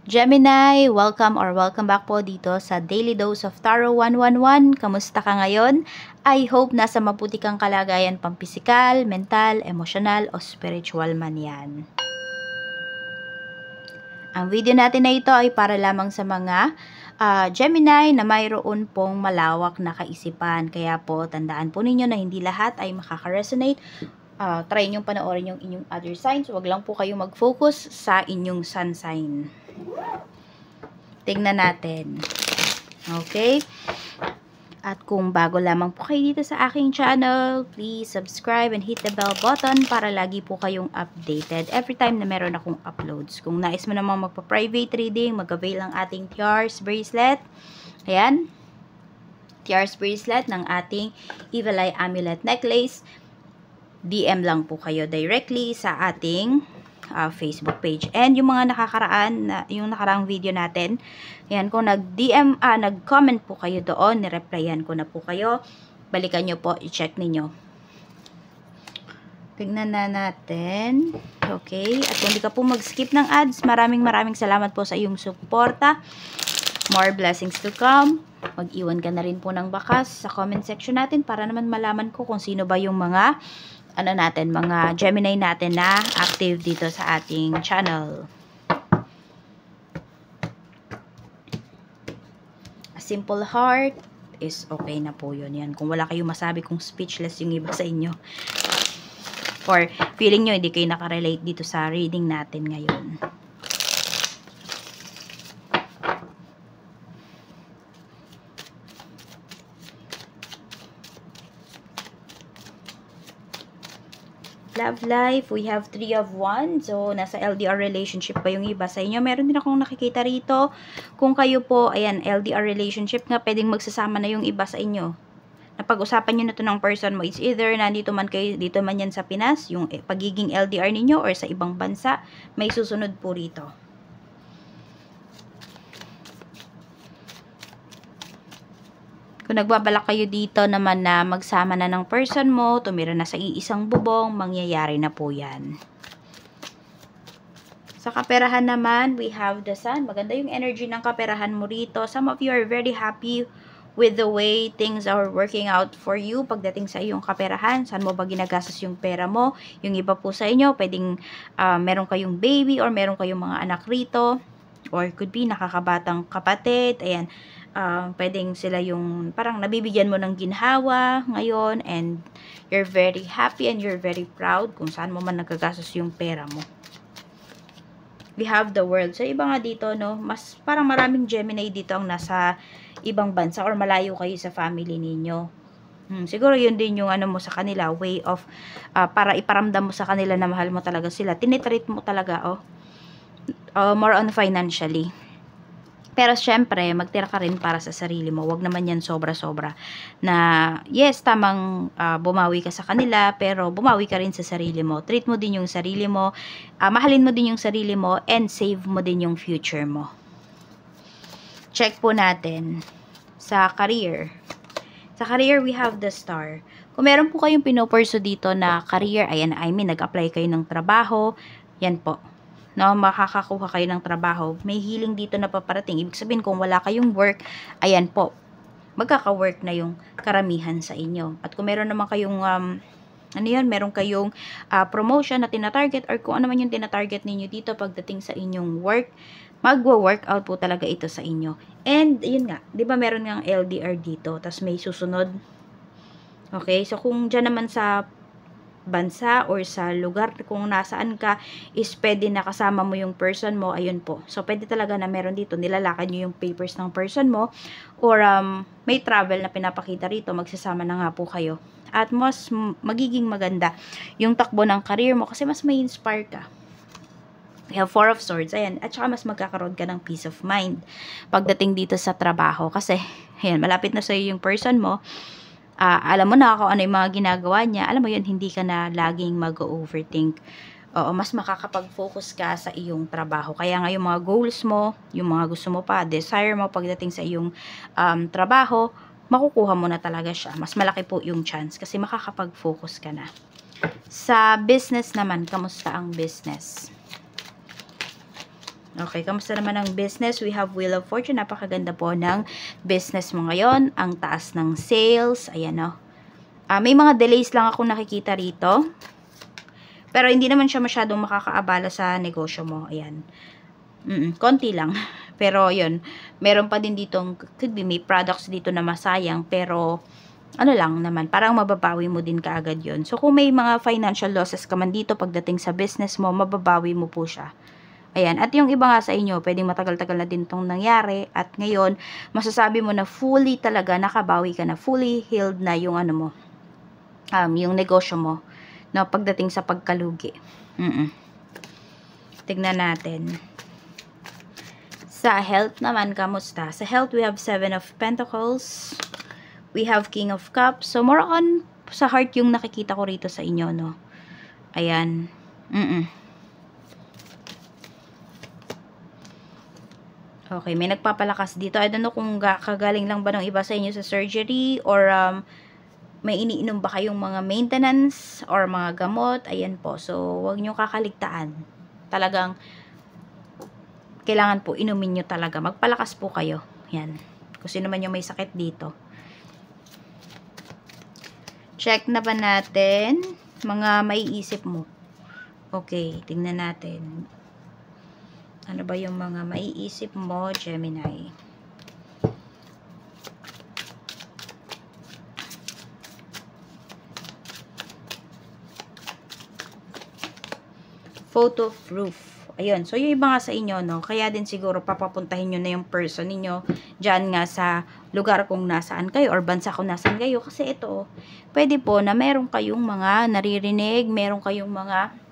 Gemini, welcome back po dito sa Daily Dose of Tarot 111. Kamusta ka ngayon? I hope nasa mabuti kang kalagayan pampisikal, mental, emosyonal o spiritual man yan. Ang video natin na ito ay para lamang sa mga Gemini na mayroon pong malawak na kaisipan. Kaya po, tandaan po ninyo na hindi lahat ay makaka-resonate. Try nyo panoorin yung inyong other signs. Huwag lang po kayo mag-focus sa inyong sun sign. Tingnan natin. Okay? At kung bago lamang po kayo dito sa aking channel, please subscribe and hit the bell button para lagi po kayong updated every time na meron akong uploads. Kung nais mo namang magpa-private reading, mag-avail ang ating tiaras bracelet. Ayan. Tiaras bracelet ng ating Evil Eye Amulet Necklace. DM lang po kayo directly sa ating Facebook page. And yung mga yung nakaraang video natin, ayan, kung nag-DM, nag-comment po kayo doon, nireplyan ko na po kayo. Balikan nyo po, i-check ninyo. Tignan na natin. Okay. At kung di ka po mag-skip ng ads, maraming salamat po sa iyong suporta. More blessings to come. Mag-iwan ka na rin po ng bakas sa comment section natin para naman malaman ko kung sino ba yung mga mga Gemini natin na active dito sa ating channel. A simple heart is okay na po yun. Yan. Kung wala kayong masabi kung speechless yung iba sa inyo. Or feeling nyo hindi kayo nakarelate dito sa reading natin ngayon. Love life, we have 3 of Wands. So, nasa LDR relationship pa yung iba sa inyo. Meron din akong nakikita rito. Kung kayo po, ayan, LDR relationship nga, pwedeng magsasama na yung iba sa inyo. Napag-usapan nyo na to ng person mo. It's either nandito man kayo, dito man yan sa Pinas, yung pagiging LDR ninyo, or sa ibang bansa, may susunod po rito. Kung nagbabalak kayo dito naman na magsama na ng person mo, tumira na sa iisang bubong, mangyayari na po yan. Sa kaperahan naman, we have the Sun. Maganda yung energy ng kaperahan mo rito. Some of you are very happy with the way things are working out for you pagdating sa iyong kaperahan. Saan mo ba ginagastos yung pera mo? Yung iba po sa inyo, pwedeng meron kayong baby or meron kayong mga anak rito. Or could be nakakabatang kapatid. Ayan. Pwedeng sila yung parang nabibigyan mo ng ginhawa ngayon and you're very happy and you're very proud kung saan mo man nagagastos yung pera mo. We have the World. So, iba nga dito, no? Mas parang maraming Gemini dito ang nasa ibang bansa or malayo kayo sa family ninyo. Siguro yun din yung mo sa kanila, way of para iparamdam mo sa kanila na mahal mo talaga sila. Tinitreat mo talaga, more on financially. Pero syempre, magtira ka rin para sa sarili mo. Huwag naman yan sobra-sobra. Na, yes, tamang bumawi ka sa kanila, pero bumawi ka rin sa sarili mo. Treat mo din yung sarili mo. Mahalin mo din yung sarili mo, and save mo din yung future mo. Check po natin sa career. Sa career, we have the Star. Kung meron po kayong pinopurso dito na career, ayan, nag-apply kayo ng trabaho, yan po. No, makakakuha kayo ng trabaho. May healing dito na paparating. Ibig sabihin, kung wala kayong work, ayan po, magkaka-work na yung karamihan sa inyo. At kung meron naman kayong, meron kayong promotion na tinatarget or kung ano man yung tinatarget ninyo dito pagdating sa inyong work, magwa-workout po talaga ito sa inyo. And, yun nga, di ba meron nga LDR dito, tas may susunod. Okay, so kung dyan naman sa bansa or sa lugar kung nasaan ka is pwede na kasama mo yung person mo, ayun po. So, pwede talaga na meron dito, nilalakad nyo yung papers ng person mo or may travel na pinapakita rito, magsasama na nga po kayo. At mas magiging maganda yung takbo ng career mo kasi mas may inspire ka. We have 4 of Swords, ayan. At saka mas magkakaroon ka ng peace of mind pagdating dito sa trabaho kasi, ayan, malapit na sa'yo yung person mo. Alam mo na kung ano yung mga ginagawa niya, alam mo yun, hindi ka na laging mag-overthink. Mas makakapag-focus ka sa iyong trabaho. Kaya nga yung mga goals mo, yung mga gusto mo pa, desire mo pagdating sa iyong trabaho, makukuha mo na talaga siya. Mas malaki po yung chance kasi makakapag-focus ka na. Sa business naman, kamusta ang business? Okay, kamusta naman ang business? We have Wheel of Fortune. Napakaganda po ng business mo ngayon. Ang taas ng sales. Ayan, no. May mga delays lang ako nakikita rito. Pero hindi naman siya masyadong makakaabala sa negosyo mo. Ayan. Konti lang. Pero, yun. Meron pa din dito, could be may products dito na masayang. Pero, ano lang naman, parang mababawi mo din kaagad yun. So, kung may mga financial losses ka man dito pagdating sa business mo, mababawi mo po siya. Ayan. At yung iba nga sa inyo, pwedeng matagal-tagal na din itong nangyari. At ngayon, masasabi mo na fully talaga, nakabawi ka na, fully healed na yung ano mo, yung negosyo mo, no, pagdating sa pagkalugi. Tignan natin. Sa health naman, kamusta? Sa health, we have 7 of Pentacles. We have King of Cups. So, more on sa heart yung nakikita ko rito sa inyo, no? Ayan. Okay, may nagpapalakas dito. I don't know kung kagaling lang ba ng iba sa inyo sa surgery or may iniinom ba kayong mga maintenance or mga gamot. Ayan po. So, huwag nyo kakaligtaan. Talagang kailangan po inumin nyo talaga. Magpalakas po kayo. Yan. Kung sino man yung may sakit dito. Check na ba natin mga maiisip mo? Okay, tingnan natin. Ano ba yung mga maiisip mo, Gemini? Photo proof. Ayun. So, yung iba nga sa inyo, no? Kaya din siguro papapuntahin nyo na yung person ninyo dyan nga sa lugar kung nasaan kayo or bansa kung nasaan kayo. Kasi ito, pwede po na meron kayong mga naririnig, meron kayong mga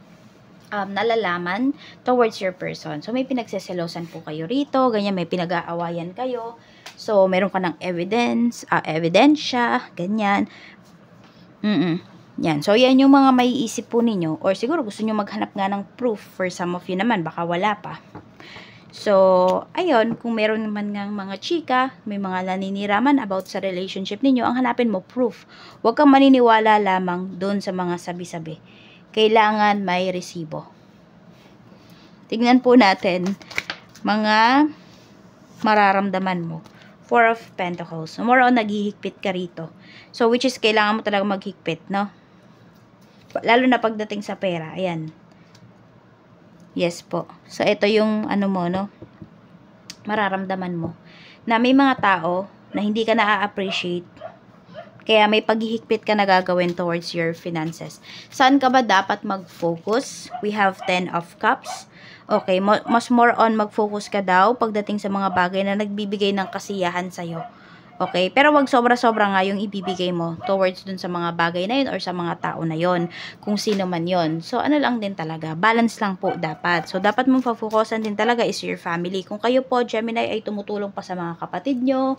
nalalaman towards your person. So, may pinagseselosan po kayo rito. Ganyan, may pinag-aawayan kayo. So, meron ka ng ebidensya, ganyan. Yan. So, yan yung mga maiisip po ninyo. Or siguro gusto nyo maghanap nga ng proof. For some of you naman, baka wala pa. So, ayun, kung meron naman nga mga chika, may mga naniniraman about sa relationship ninyo, ang hanapin mo, proof. Huwag kang maniniwala lamang doon sa mga sabi-sabi. Kailangan may resibo. Tingnan po natin, mga mararamdaman mo. 4 of Pentacles. So, more on naghihigpit ka rito. So, which is, kailangan mo talaga maghigpit, no? Lalo na pagdating sa pera. Ayan. Yes po. So, ito yung ano mo, no? Mararamdaman mo. Na may mga tao na hindi ka na-appreciate. Kaya may paghihigpit ka na gagawin towards your finances. Saan ka ba dapat mag-focus? We have 10 of Cups. Okay, mas more on mag-focus ka daw pagdating sa mga bagay na nagbibigay ng kasiyahan sa'yo. Okay, pero wag sobra-sobra nga yung ibibigay mo towards dun sa mga bagay na yun or sa mga tao na yun, kung sino man yun. So, ano lang din talaga, balance lang po dapat. So, dapat mong pa-focusan din talaga is your family. Kung kayo po, Gemini, ay tumutulong pa sa mga kapatid nyo,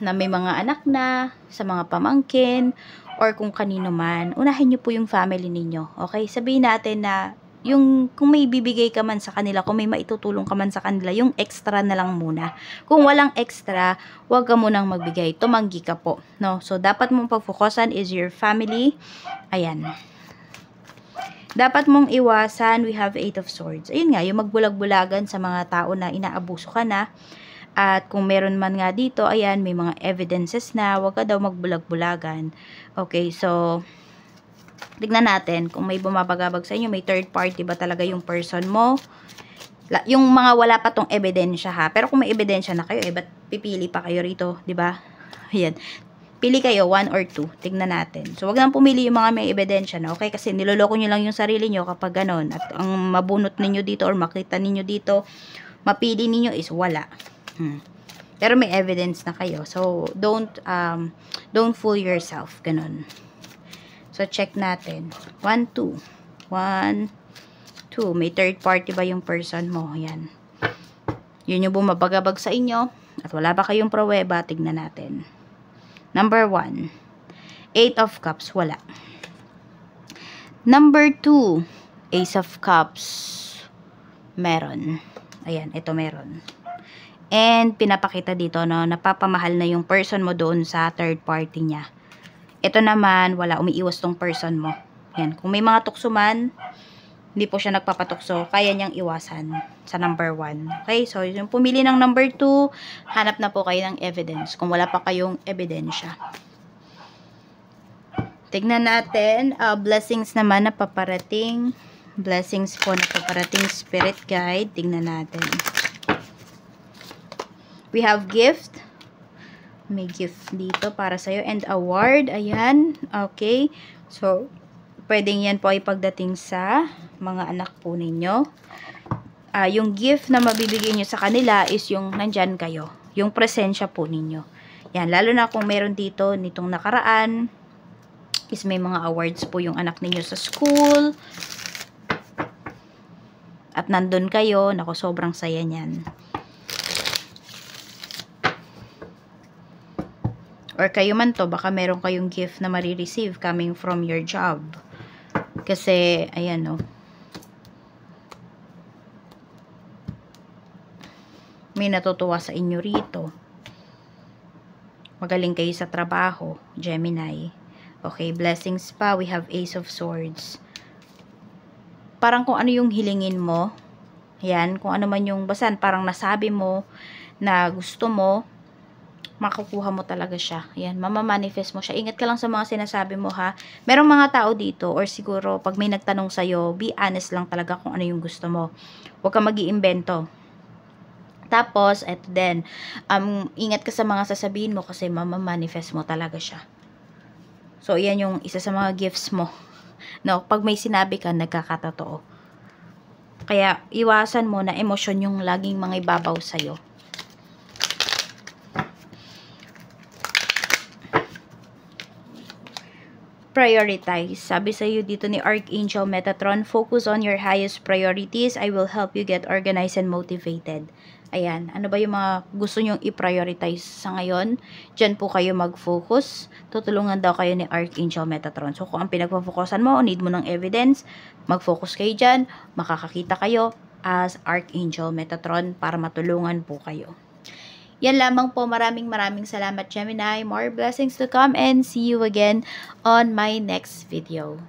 na may mga anak na, sa mga pamangkin, or kung kanino man, unahin nyo po yung family ninyo. Okay, sabihin natin na yung kung may bibigay ka man sa kanila, kung may maitutulong ka man sa kanila, yung extra na lang muna. Kung walang extra, huwag ka munang magbigay. Tumanggi ka po, no? So, dapat mong pag-focusan is your family. Ayan. Dapat mong iwasan, we have 8 of Swords. Ayun nga, yung magbulag-bulagan sa mga tao na inaabuso ka na. At kung meron man nga dito, ayan, may mga evidences na, huwag ka daw magbulag-bulagan. Okay, so tignan natin kung may bumabagabag sa inyo, may third party ba talaga yung person mo. Yung mga wala pa tong ebidensya ha. Pero kung may ebidensya na kayo, ba't pipili pa kayo rito, di ba? Ayan. Pili kayo, 1 or 2. Tignan natin. So, wag nang pumili yung mga may ebidensya na, okay? Kasi niloloko nyo lang yung sarili nyo kapag ganon. At ang mabunot ninyo dito or makita ninyo dito, mapili ninyo is wala. Pero may evidence na kayo. So, don't fool yourself. Ganon. So, check natin. 1, 2. 1, 2. May third party ba yung person mo? Ayan. Yun yung bumabagabag sa inyo. At wala ba kayong pruweba? Tignan natin. Number 1. 8 of Cups. Wala. Number 2. Ace of Cups. Meron. Ayan. Ito meron. And, pinapakita dito, no, napapamahal na yung person mo doon sa third party niya. Ito naman, wala, umiiwas tong person mo. Yan, kung may mga tukso man, Hindi po siya nagpapatukso. Kaya niyang iwasan sa number 1. Okay? So, yung pumili ng number 2, hanap na po kayo ng evidence. Kung wala pa kayong ebidensya. Tignan natin. Blessings naman na paparating. Blessings po na paparating spirit guide. Tignan natin. We have gift. May gift dito para sa'yo. And award. Ayan. Okay. So, pwedeng yan po ay pagdating sa mga anak po ninyo. Yung gift na mabibigay nyo sa kanila is yung nandyan kayo. Yung presensya po ninyo. Yan, lalo na kung meron dito nitong nakaraan, is may mga awards po yung anak ninyo sa school. At nandun kayo, naku, sobrang saya niyan. Or kayo man to, baka meron kayong gift na marireceive coming from your job. Kasi, ayan o. May natutuwa sa inyo rito. Magaling kayo sa trabaho, Gemini. Okay, blessings pa. We have Ace of Swords. Parang kung ano yung hilingin mo. Yan, kung ano man yung basan, parang nasabi mo na gusto mo, makukuha mo talaga siya. Yan, mamamanifest mo siya. Ingat ka lang sa mga sinasabi mo, ha. Merong mga tao dito, or siguro, pag may nagtanong sa'yo, be honest lang talaga kung ano yung gusto mo. Huwag ka mag-iimbento. Tapos, eto din, ingat ka sa mga sasabihin mo kasi mamamanifest mo talaga siya. So, yan yung isa sa mga gifts mo. No, pag may sinabi ka, nagkakatotoo. Kaya, iwasan mo na emosyon yung laging mga ibabaw sa'yo. Prioritize. Sabi sa iyo dito ni Archangel Metatron, focus on your highest priorities. I will help you get organized and motivated. Ayan. Ano ba yung mga gusto nyong i-prioritize sa ngayon? Diyan po kayo mag-focus. Tutulungan daw kayo ni Archangel Metatron. So, kung ang pinagpo-focusan mo, need mo ng evidence, mag-focus kayo dyan, makakakita kayo as Archangel Metatron para matulungan po kayo. Yan lamang po. Maraming salamat, Gemini. More blessings to come and see you again on my next video.